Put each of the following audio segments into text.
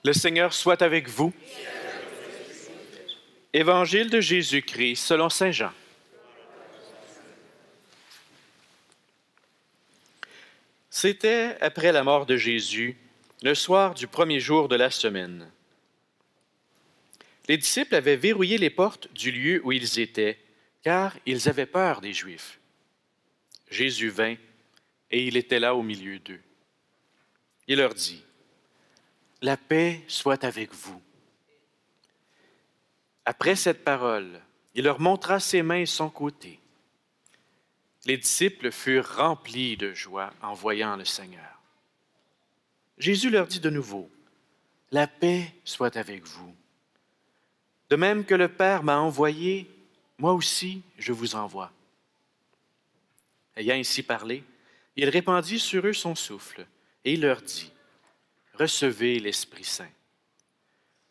Le Seigneur soit avec vous. Évangile de Jésus-Christ selon saint Jean. C'était après la mort de Jésus, le soir du premier jour de la semaine. Les disciples avaient verrouillé les portes du lieu où ils étaient, car ils avaient peur des Juifs. Jésus vint, et il était là au milieu d'eux. Il leur dit, « La paix soit avec vous. » Après cette parole, il leur montra ses mains et son côté. Les disciples furent remplis de joie en voyant le Seigneur. Jésus leur dit de nouveau, « La paix soit avec vous. De même que le Père m'a envoyé, moi aussi je vous envoie. » Ayant ainsi parlé, il répandit sur eux son souffle, et il leur dit, « Recevez l'Esprit Saint.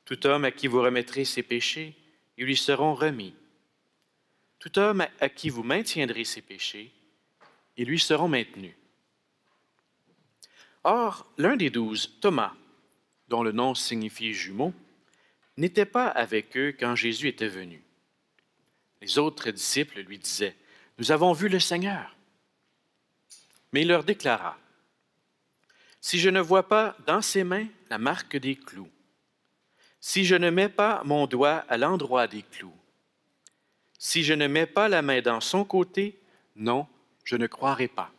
Tout homme à qui vous remettrez ses péchés, ils lui seront remis. Tout homme à qui vous maintiendrez ses péchés, ils lui seront maintenus. » Or, l'un des 12, Thomas, dont le nom signifie jumeau, n'était pas avec eux quand Jésus était venu. Les autres disciples lui disaient, « Nous avons vu le Seigneur. » Mais il leur déclara, « Si je ne vois pas dans ses mains la marque des clous, si je ne mets pas mon doigt à l'endroit des clous, si je ne mets pas la main dans son côté, non, je ne croirai pas. »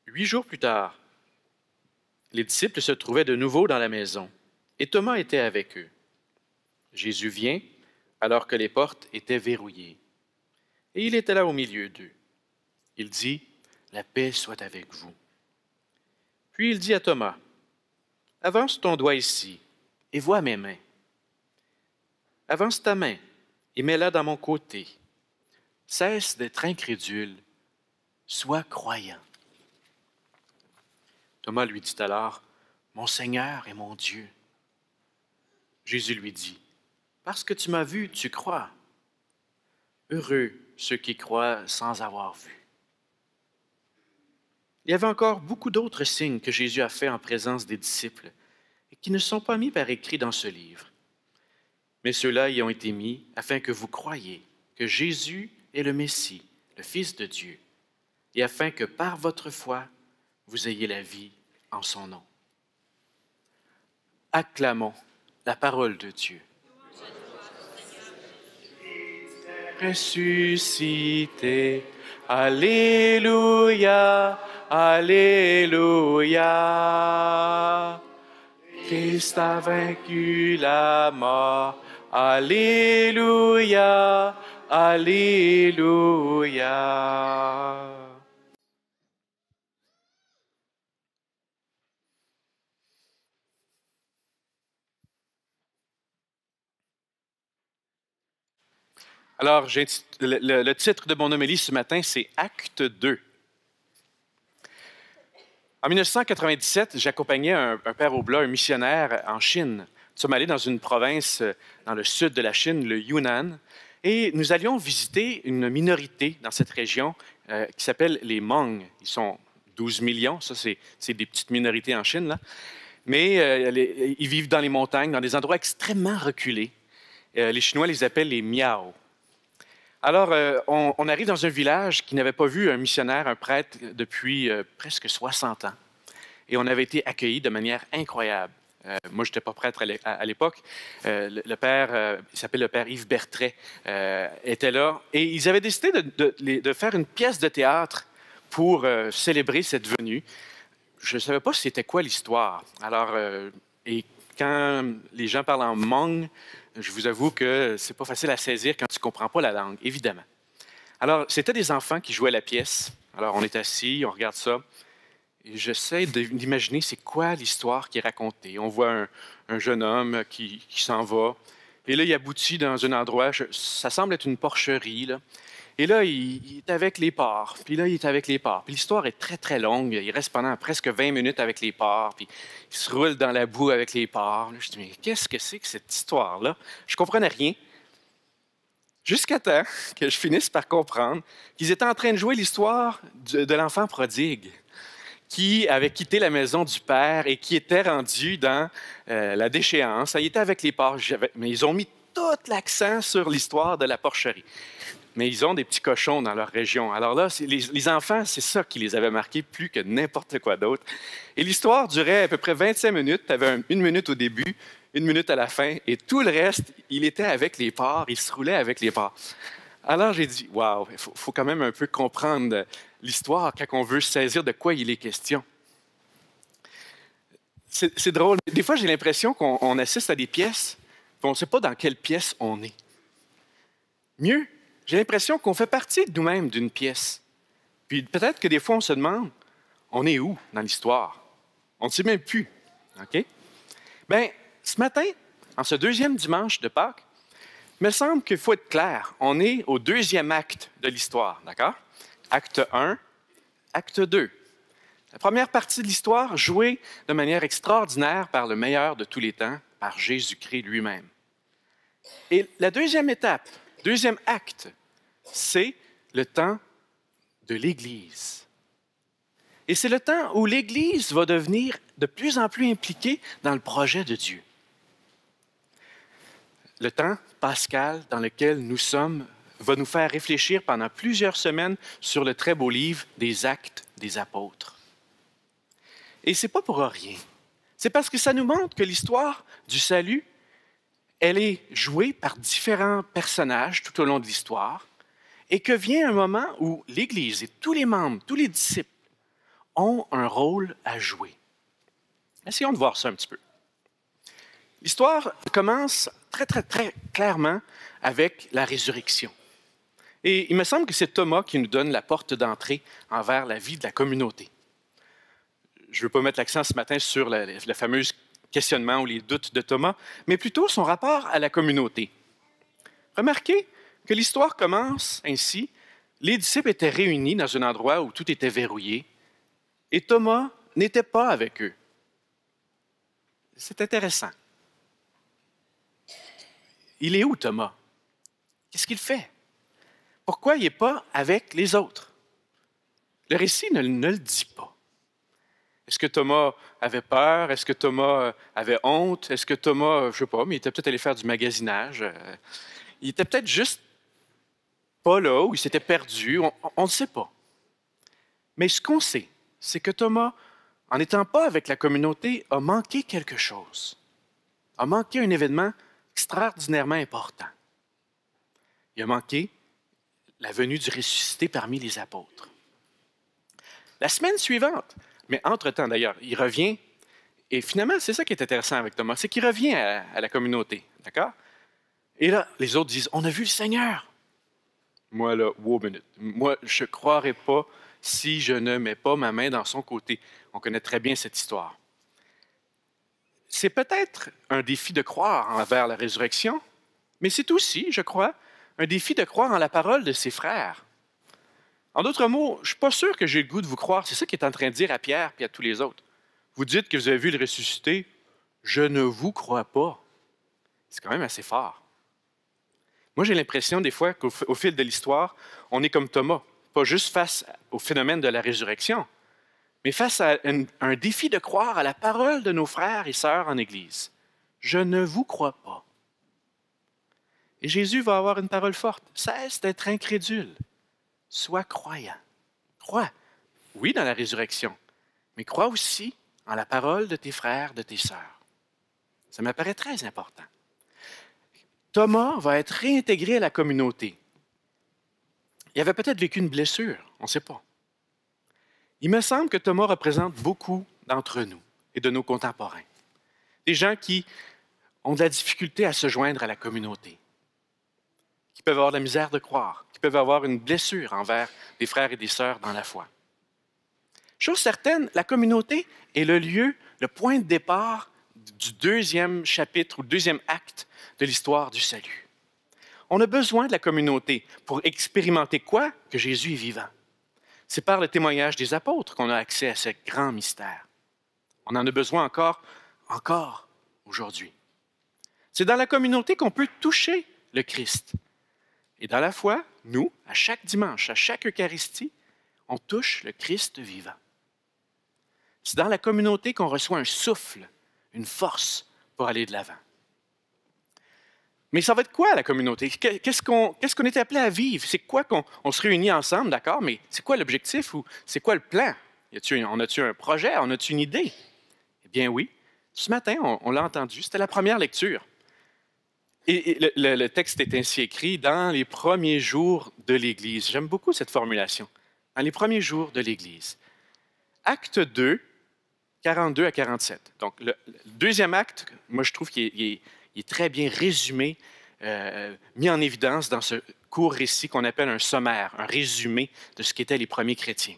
8 jours plus tard, les disciples se trouvaient de nouveau dans la maison, et Thomas était avec eux. Jésus vient, alors que les portes étaient verrouillées, et il était là au milieu d'eux. Il dit, « La paix soit avec vous. » Puis il dit à Thomas, « Avance ton doigt ici, et vois mes mains. Avance ta main, et mets-la dans mon côté. Cesse d'être incrédule, sois croyant. » Thomas lui dit alors, « Mon Seigneur et mon Dieu. » Jésus lui dit, « Parce que tu m'as vu, tu crois. Heureux ceux qui croient sans avoir vu. » Il y avait encore beaucoup d'autres signes que Jésus a faits en présence des disciples et qui ne sont pas mis par écrit dans ce livre. Mais ceux-là y ont été mis afin que vous croyiez que Jésus est le Messie, le Fils de Dieu, et afin que par votre foi, vous ayez la vie en son nom. Acclamons la parole de Dieu. Ressuscité, Alléluia, Alléluia. Christ a vaincu la mort, Alléluia, Alléluia. Alors, le titre de mon homélie ce matin, c'est Acte 2. En 1997, j'accompagnais un père Oblat, un missionnaire en Chine. Nous sommes allés dans une province dans le sud de la Chine, le Yunnan, et nous allions visiter une minorité dans cette région qui s'appelle les Hmong. Ils sont 12 millions, ça c'est des petites minorités en Chine, là. Mais ils vivent dans les montagnes, dans des endroits extrêmement reculés. Les Chinois les appellent les Miao. Alors, on arrive dans un village qui n'avait pas vu un missionnaire, un prêtre, depuis presque 60 ans. Et on avait été accueillis de manière incroyable. Moi, je n'étais pas prêtre à l'époque. Le père, il s'appelle le père Yves Bertret, était là. Et ils avaient décidé de faire une pièce de théâtre pour célébrer cette venue. Je ne savais pas c'était quoi l'histoire. Alors, et quand les gens parlent en Hmong, je vous avoue que ce n'est pas facile à saisir quand tu ne comprends pas la langue, évidemment. Alors, c'était des enfants qui jouaient la pièce. Alors, on est assis, on regarde ça. Et j'essaie d'imaginer c'est quoi l'histoire qui est racontée. On voit un jeune homme qui s'en va. Et là, il aboutit dans un endroit, ça semble être une porcherie, là. Et là, il est avec les porcs. Puis là, il est avec les porcs. Puis l'histoire est très, très longue. Il reste pendant presque 20 minutes avec les porcs. Puis il se roule dans la boue avec les porcs. Là, je dis, mais qu'est-ce que c'est que cette histoire-là? Je ne comprenais rien. Jusqu'à temps que je finisse par comprendre qu'ils étaient en train de jouer l'histoire de l'enfant prodigue, qui avait quitté la maison du père et qui était rendu dans la déchéance. Il était avec les porcs, mais ils ont mis tout l'accent sur l'histoire de la porcherie. Mais ils ont des petits cochons dans leur région. Alors là, les enfants, c'est ça qui les avait marqués plus que n'importe quoi d'autre. Et l'histoire durait à peu près 25 minutes. Tu avais une minute au début, une minute à la fin, et tout le reste, il était avec les porcs, il se roulait avec les porcs. Alors j'ai dit, waouh, il faut quand même un peu comprendre l'histoire quand on veut saisir de quoi il est question. C'est drôle. Des fois, j'ai l'impression qu'on assiste à des pièces, puis on ne sait pas dans quelle pièce on est. Mieux, j'ai l'impression qu'on fait partie de nous-mêmes d'une pièce. Puis peut-être que des fois, on se demande, on est où dans l'histoire? On ne sait même plus. OK? Bien, ce matin, en ce deuxième dimanche de Pâques, il me semble qu'il faut être clair. On est au deuxième acte de l'histoire, d'accord? Acte 1, acte 2. La première partie de l'histoire jouée de manière extraordinaire par le meilleur de tous les temps, par Jésus-Christ lui-même. Et la deuxième étape, deuxième acte, c'est le temps de l'Église. Et c'est le temps où l'Église va devenir de plus en plus impliquée dans le projet de Dieu. Le temps pascal dans lequel nous sommes va nous faire réfléchir pendant plusieurs semaines sur le très beau livre des Actes des Apôtres. Et ce n'est pas pour rien. C'est parce que ça nous montre que l'histoire du salut, elle est jouée par différents personnages tout au long de l'histoire et que vient un moment où l'Église et tous les membres, tous les disciples ont un rôle à jouer. Essayons de voir ça un petit peu. L'histoire commence très clairement avec la résurrection. Et il me semble que c'est Thomas qui nous donne la porte d'entrée envers la vie de la communauté. Je ne veux pas mettre l'accent ce matin sur le fameux questionnement ou les doutes de Thomas, mais plutôt son rapport à la communauté. Remarquez que l'histoire commence ainsi. Les disciples étaient réunis dans un endroit où tout était verrouillé et Thomas n'était pas avec eux. C'est intéressant. Il est où, Thomas? Qu'est-ce qu'il fait? Pourquoi il n'est pas avec les autres? Le récit ne le dit pas. Est-ce que Thomas avait peur? Est-ce que Thomas avait honte? Est-ce que Thomas, je ne sais pas, mais il était peut-être allé faire du magasinage. Il était peut-être juste pas là, ou il s'était perdu. On ne sait pas. Mais ce qu'on sait, c'est que Thomas, en n'étant pas avec la communauté, a manqué quelque chose. A manqué un événement extraordinairement important. Il a manqué la venue du ressuscité parmi les apôtres. La semaine suivante, mais entre-temps d'ailleurs, il revient, et finalement, c'est ça qui est intéressant avec Thomas, c'est qu'il revient à la communauté, d'accord? Et là, les autres disent, on a vu le Seigneur. Moi, là, wow, minute. Moi, je ne croirais pas si je ne mets pas ma main dans son côté. On connaît très bien cette histoire. C'est peut-être un défi de croire envers la résurrection, mais c'est aussi, je crois, un défi de croire en la parole de ses frères. En d'autres mots, je ne suis pas sûr que j'ai le goût de vous croire. C'est ça qu'il est en train de dire à Pierre et à tous les autres. Vous dites que vous avez vu le ressuscité. Je ne vous crois pas. C'est quand même assez fort. Moi, j'ai l'impression des fois qu'au fil de l'histoire, on est comme Thomas, pas juste face au phénomène de la résurrection, mais face à un défi de croire à la parole de nos frères et sœurs en Église. Je ne vous crois pas. Et Jésus va avoir une parole forte. Cesse d'être incrédule. Sois croyant. Crois, oui, dans la résurrection, mais crois aussi en la parole de tes frères, de tes sœurs. Ça me paraît très important. Thomas va être réintégré à la communauté. Il avait peut-être vécu une blessure, on ne sait pas. Il me semble que Thomas représente beaucoup d'entre nous et de nos contemporains. Des gens qui ont de la difficulté à se joindre à la communauté, qui peuvent avoir de la misère de croire, qui peuvent avoir une blessure envers des frères et des sœurs dans la foi. Chose certaine, la communauté est le lieu, le point de départ du deuxième chapitre ou deuxième acte de l'histoire du salut. On a besoin de la communauté pour expérimenter quoi? Que Jésus est vivant. C'est par le témoignage des apôtres qu'on a accès à ce grand mystère. On en a besoin encore aujourd'hui. C'est dans la communauté qu'on peut toucher le Christ. Et dans la foi, nous, à chaque dimanche, à chaque Eucharistie, on touche le Christ vivant. C'est dans la communauté qu'on reçoit un souffle, une force pour aller de l'avant. Mais ça va être quoi, la communauté? Qu'est-ce qu'on est appelé à vivre? C'est quoi qu'on se réunit ensemble, d'accord, mais c'est quoi l'objectif ou c'est quoi le plan? On a-tu un projet? On a-tu une idée? Eh bien oui. Ce matin, on l'a entendu, c'était la première lecture. Et le texte est ainsi écrit dans les premiers jours de l'Église. J'aime beaucoup cette formulation. Dans les premiers jours de l'Église. Acte 2, 42 à 47. Donc, le deuxième acte, moi, je trouve qu'il est très bien résumé, mis en évidence dans ce court récit qu'on appelle un sommaire, un résumé de ce qu'étaient les premiers chrétiens.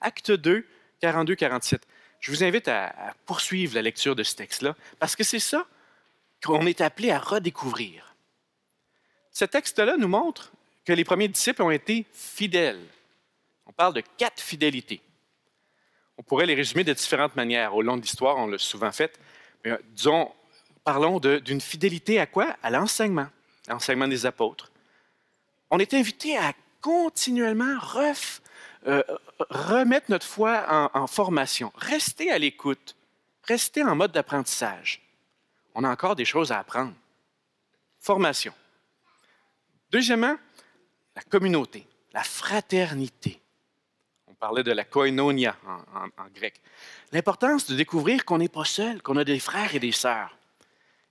Acte 2, 42, 47. Je vous invite à poursuivre la lecture de ce texte-là, parce que c'est ça qu'on est appelé à redécouvrir. Ce texte-là nous montre que les premiers disciples ont été fidèles. On parle de 4 fidélités. On pourrait les résumer de différentes manières. Au long de l'histoire, on l'a souvent fait. Mais, parlons d'une fidélité à quoi? À l'enseignement des apôtres. On est invité à continuellement remettre notre foi en formation. Rester à l'écoute. Rester en mode d'apprentissage. On a encore des choses à apprendre. Formation. Deuxièmement, la communauté, la fraternité. On parlait de la koinonia en grec. L'importance de découvrir qu'on n'est pas seul, qu'on a des frères et des sœurs.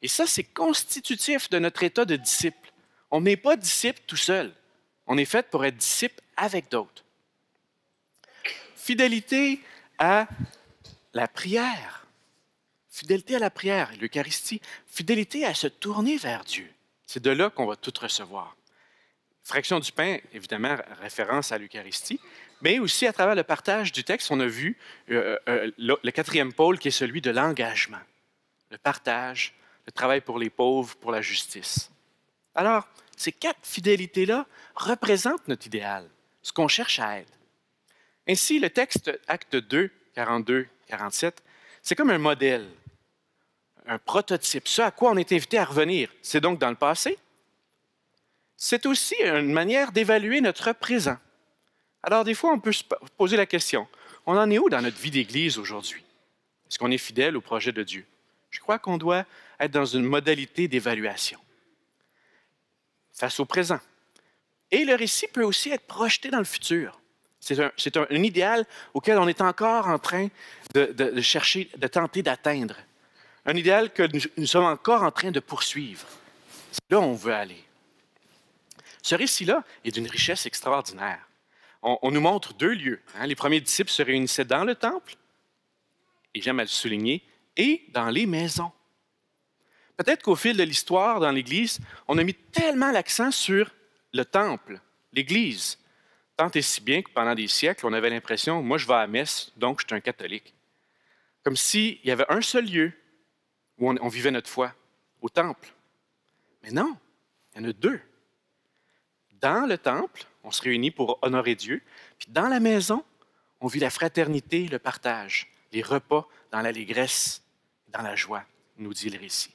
Et ça, c'est constitutif de notre état de disciple. On n'est pas disciple tout seul. On est fait pour être disciple avec d'autres. Fidélité à la prière. Fidélité à la prière, l'Eucharistie. Fidélité à se tourner vers Dieu. C'est de là qu'on va tout recevoir. Fraction du pain, évidemment, référence à l'Eucharistie, mais aussi à travers le partage du texte, on a vu le quatrième pôle qui est celui de l'engagement. Le partage, le travail pour les pauvres, pour la justice. Alors, ces 4 fidélités-là représentent notre idéal, ce qu'on cherche à être. Ainsi, le texte Acte 2, 42, 47, c'est comme un modèle, un prototype, ce à quoi on est invité à revenir. C'est donc dans le passé. C'est aussi une manière d'évaluer notre présent. Alors, des fois, on peut se poser la question, on en est où dans notre vie d'Église aujourd'hui? Est-ce qu'on est fidèle au projet de Dieu? Je crois qu'on doit être dans une modalité d'évaluation face au présent. Et le récit peut aussi être projeté dans le futur. C'est un idéal auquel on est encore en train de chercher, de tenter d'atteindre. Un idéal que nous sommes encore en train de poursuivre. C'est là où on veut aller. Ce récit-là est d'une richesse extraordinaire. On nous montre 2 lieux. Les premiers disciples se réunissaient dans le temple, et j'aime à le souligner, et dans les maisons. Peut-être qu'au fil de l'histoire dans l'Église, on a mis tellement l'accent sur le temple, l'Église, tant et si bien que pendant des siècles, on avait l'impression, moi je vais à la messe, donc je suis un catholique. Comme s'il y avait un seul lieu où on vivait notre foi, au temple. Mais non, il y en a 2. Dans le temple, on se réunit pour honorer Dieu, puis dans la maison, on vit la fraternité, le partage, les repas dans l'allégresse, dans la joie, nous dit le récit.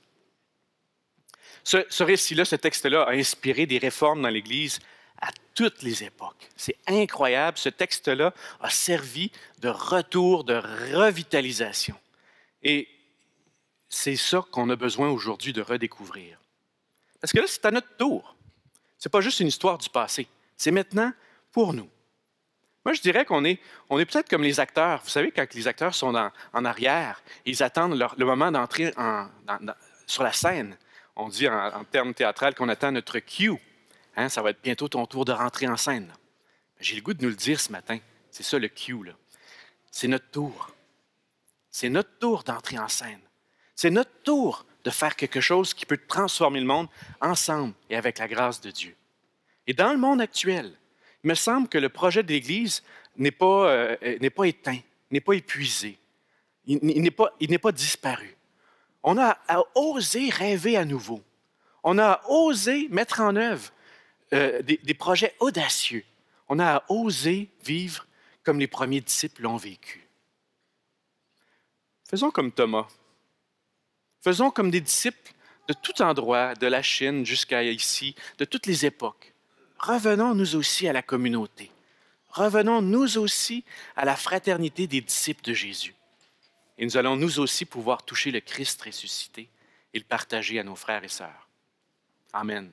Ce récit-là, ce texte-là, a inspiré des réformes dans l'Église à toutes les époques. C'est incroyable. Ce texte-là a servi de retour, de revitalisation. Et c'est ça qu'on a besoin aujourd'hui de redécouvrir. Parce que là, c'est à notre tour. Ce n'est pas juste une histoire du passé. C'est maintenant pour nous. Moi, je dirais qu'on est peut-être comme les acteurs. Vous savez, quand les acteurs sont en arrière, ils attendent le moment d'entrer sur la scène. On dit en termes théâtrales qu'on attend notre cue. Ça va être bientôt ton tour de rentrer en scène. J'ai le goût de nous le dire ce matin. C'est ça le cue. Là. C'est notre tour. C'est notre tour d'entrer en scène. C'est notre tour de faire quelque chose qui peut transformer le monde ensemble et avec la grâce de Dieu. Et dans le monde actuel, il me semble que le projet de l'Église n'est pas éteint, n'est pas épuisé, il n'est pas disparu. On a à oser rêver à nouveau. On a à oser mettre en œuvre des projets audacieux. On a à oser vivre comme les premiers disciples l'ont vécu. Faisons comme Thomas. Faisons comme des disciples de tout endroit, de la Chine jusqu'à ici, de toutes les époques. Revenons nous aussi à la communauté. Revenons nous aussi à la fraternité des disciples de Jésus. et nous allons nous aussi pouvoir toucher le Christ ressuscité et le partager à nos frères et sœurs. Amen.